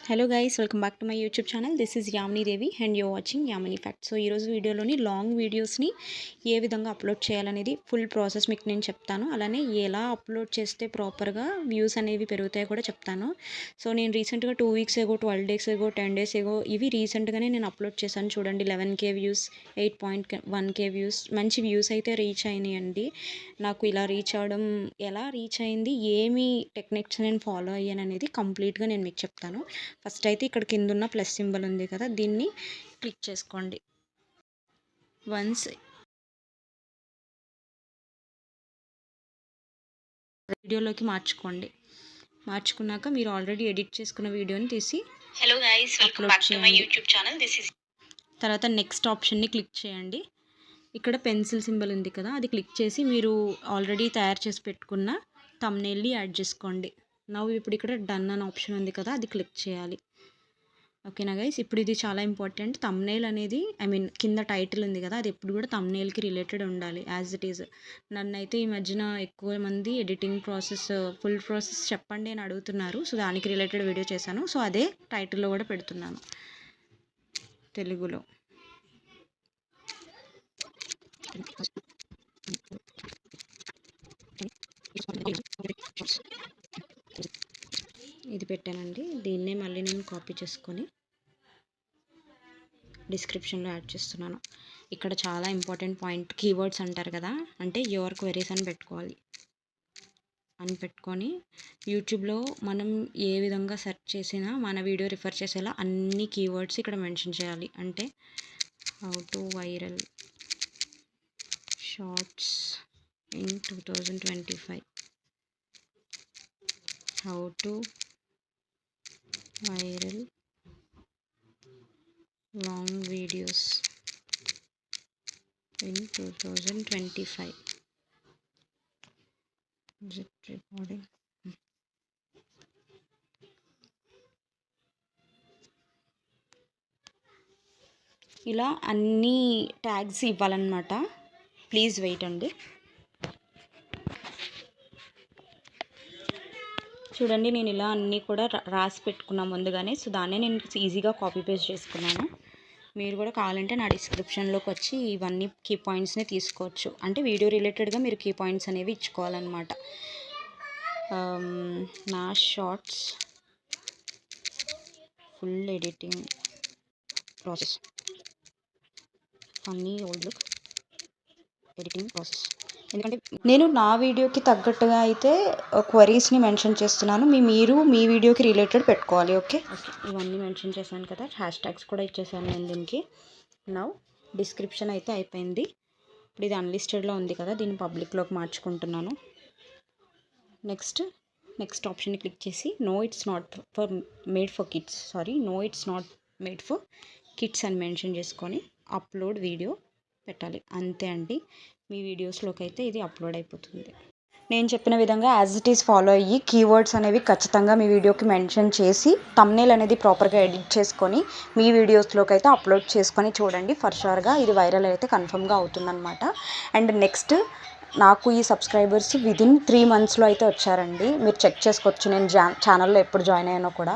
Hello guys, welcome back to my YouTube channel. This is Yamini Devi and you're watching Yamini fact. So ఈరోజు వీడియోలోని long వీడియోస్ని ఏ విధంగా upload చేయాలనేది full process మీకు నేను చెప్తాను. అలానే ఎలా అప్లోడ్ చేస్తే ప్రాపర్గా వ్యూస్ అనేవి పెరుగుతాయో కూడా చెప్తాను. సో నేను రీసెంట్గా 2 వీక్స్ ఏగో, 12 డేస్ ఏగో, 10 డేస్ ఏగో ఇవి రీసెంట్గానే నేను అప్లోడ్ చేశాను. చూడండి, 11K వ్యూస్, 8.1K వ్యూస్, మంచి వ్యూస్ అయితే రీచ్ అయినాయండి. నాకు ఇలా రీచ్ అవ్వడం ఎలా రీచ్ అయింది, ఏమి టెక్నిక్స్ నేను ఫాలో అయ్యాను అనేది కంప్లీట్గా నేను మీకు చెప్తాను. ఫస్ట్ అయితే ఇక్కడ కింద ఉన్న ప్లస్ సింబల్ ఉంది కదా, దీన్ని క్లిక్ చేసుకోండి. వన్స్ వీడియోలోకి మార్చుకున్నాక మీరు ఆల్రెడీ ఎడిట్ చేసుకున్న వీడియోని తీసి hello guys, welcome back to my YouTube channel. తర్వాత నెక్స్ట్ ఆప్షన్ని క్లిక్ చేయండి. ఇక్కడ పెన్సిల్ సింబల్ ఉంది కదా, అది క్లిక్ చేసి మీరు ఆల్రెడీ తయారు చేసి పెట్టుకున్న థంబ్నెయిల్ని యాడ్ చేసుకోండి. ఇప్పుడు ఇక్కడ డన్ అనే ఆప్షన్ ఉంది కదా, అది క్లిక్ చేయాలి. ఓకేనా గైస్, ఇప్పుడు ఇది చాలా ఇంపార్టెంట్. థంబ్నెయిల్ అనేది కింద టైటిల్ ఉంది కదా, అది ఎప్పుడు కూడా థంబ్నెయిల్కి రిలేటెడ్ ఉండాలి యాజ్ ఇట్ ఈజ్. నన్నైతే ఈ మధ్యన ఎక్కువ మంది ఎడిటింగ్ ప్రాసెస్, ఫుల్ ప్రాసెస్ చెప్పండి అని అడుగుతున్నారు. సో దానికి రిలేటెడ్ వీడియో చేశాను. సో అదే టైటిల్లో కూడా పెడుతున్నాను తెలుగులో. ఇది పెట్టానండి. దీన్నే మళ్ళీ నేను కాపీ చేసుకొని డిస్క్రిప్షన్లో యాడ్ చేస్తున్నాను. ఇక్కడ చాలా ఇంపార్టెంట్ పాయింట్, కీవర్డ్స్ అంటారు కదా, అంటే యువర్ క్వెరీస్ అని పెట్టుకొని యూట్యూబ్లో మనం ఏ విధంగా సెర్చ్ చేసినా మన వీడియో రిఫర్ చేసేలా అన్ని కీవర్డ్స్ ఇక్కడ మెన్షన్ చేయాలి. అంటే how to viral shorts in 2025, how to viral long videos in 2025. Is it recording? ఇలా అన్ని ట్యాగ్స్ ఇవ్వాలన్నమాట. ప్లీజ్ వెయిట్ అండి. చూడండి, నేను ఇలా అన్నీ కూడా రాసి పెట్టుకున్నాను ముందుగానే. సో దాన్నే నేను ఈజీగా కాపీ పేస్ట్ చేసుకున్నాను. మీరు కూడా కావాలంటే నా డిస్క్రిప్షన్లోకి వచ్చి ఇవన్నీ కీ పాయింట్స్ని తీసుకోవచ్చు. అంటే వీడియో రిలేటెడ్గా మీరు కీ పాయింట్స్ అనేవి ఇచ్చుకోవాలన్నమాట. నా shorts full editing process, funny old look editing process. ఎందుకంటే నేను నా వీడియోకి తగ్గట్టుగా అయితే క్వరీస్ని మెన్షన్ చేస్తున్నాను. మీరు మీ వీడియోకి రిలేటెడ్ పెట్టుకోవాలి. ఓకే, ఇవన్నీ మెన్షన్ చేశాను కదా, హ్యాష్ ట్యాగ్స్ కూడా ఇచ్చేసాను నేను దీనికి. డిస్క్రిప్షన్ అయితే అయిపోయింది. ఇప్పుడు ఇది అన్లిస్టెడ్లో ఉంది కదా, దీన్ని పబ్లిక్లోకి మార్చుకుంటున్నాను. నెక్స్ట్ ఆప్షన్ని క్లిక్ చేసి no it's not made for kids అని మెన్షన్ చేసుకొని అప్లోడ్ వీడియో పెట్టాలి. అంతే అండి, మీ వీడియోస్లోకి అయితే ఇది అప్లోడ్ అయిపోతుంది. నేను చెప్పిన విధంగా యాజ్ ఇట్ ఈస్ ఫాలో అయ్యి కీవర్డ్స్ అనేవి ఖచ్చితంగా మీ వీడియోకి మెన్షన్ చేసి థంబ్నెయిల్ అనేది ప్రాపర్గా ఎడిట్ చేసుకొని మీ వీడియోస్లోకి అయితే అప్లోడ్ చేసుకొని చూడండి. ఫర్ షూర్గా ఇది వైరల్ అయితే కన్ఫర్మ్గా అవుతుందన్నమాట. అండ్ నెక్స్ట్, నాకు ఈ సబ్స్క్రైబర్స్ విదిన్ 3 monthsలో అయితే వచ్చారండి. మీరు చెక్ చేసుకోవచ్చు, నేను ఛానల్లో ఎప్పుడు జాయిన్ అయ్యానో కూడా.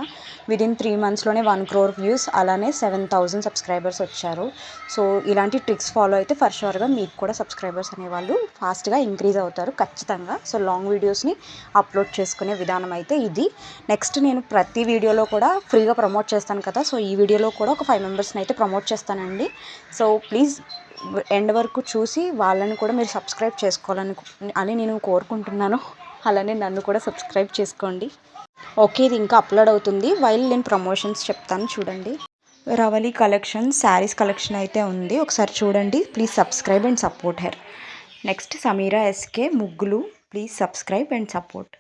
విదిన్ 3 monthsలోనే 1 crore వ్యూస్, అలానే 7,000 సబ్స్క్రైబర్స్ వచ్చారు. సో ఇలాంటి ట్రిక్స్ ఫాలో అయితే ఫర్ షూర్గా మీకు కూడా సబ్స్క్రైబర్స్ అనేవాళ్ళు ఫాస్ట్గా ఇంక్రీజ్ అవుతారు ఖచ్చితంగా. సో లాంగ్ వీడియోస్ని అప్లోడ్ చేసుకునే విధానం అయితే ఇది. నెక్స్ట్, నేను ప్రతి వీడియోలో కూడా ఫ్రీగా ప్రమోట్ చేస్తాను కదా, సో ఈ వీడియోలో కూడా ఒక 5 మెంబర్స్ని అయితే ప్రమోట్ చేస్తానండి. సో ప్లీజ్ ఎండ్ వరకు చూసి వాళ్ళని కూడా మీరు సబ్స్క్రైబ్ చేసుకోవాలని నేను కోరుకుంటున్నాను. అలానే నన్ను కూడా సబ్స్క్రైబ్ చేసుకోండి. ఓకే, ఇది ఇంకా అప్లోడ్ అవుతుంది. వైల్ నేను ప్రమోషన్స్ చెప్తాను చూడండి. రవలి కలెక్షన్ శారీస్ కలెక్షన్ అయితే ఉంది, ఒకసారి చూడండి. Please subscribe and support her. Next, Sameera S K ముగ్గులు, please subscribe and support.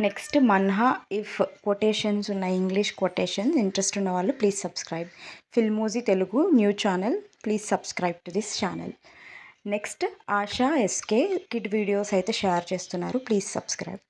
Next, Manha ఇఫ్ కొటేషన్స్ ఉన్నాయి, ఇంగ్లీష్ కొటేషన్స్, ఇంట్రెస్ట్ ఉన్న వాళ్ళు ప్లీజ్ సబ్స్క్రైబ్. ఫిల్మోజీ Telugu new channel, please subscribe to this channel. Next, Asha S K kid videos అయితే షేర్ చేస్తున్నారు, ప్లీజ్ సబ్స్క్రైబ్.